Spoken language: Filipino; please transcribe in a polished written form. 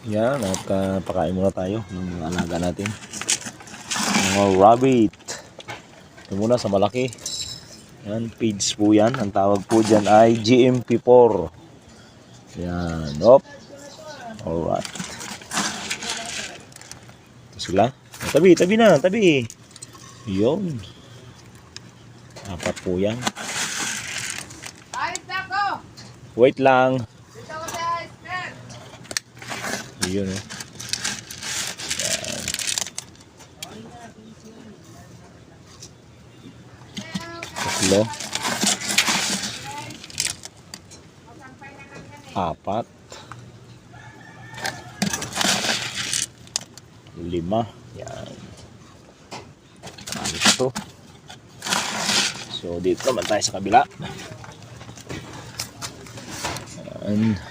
Yan, at pakain muna tayo ng mga alaga natin. Mga rabbit. Ito muna sa malaki. Yan, feeds po yan. Ang tawag po dyan ay GMP4. Yan, op. Alright. Ito sila. Tabi, tabi na, tabi. Yun. 4 po yan. Wait lang. Yun eh. Yan. Tatlo. 4. 5. Yan. Ito. So dito naman tayo sa kabila. Yan.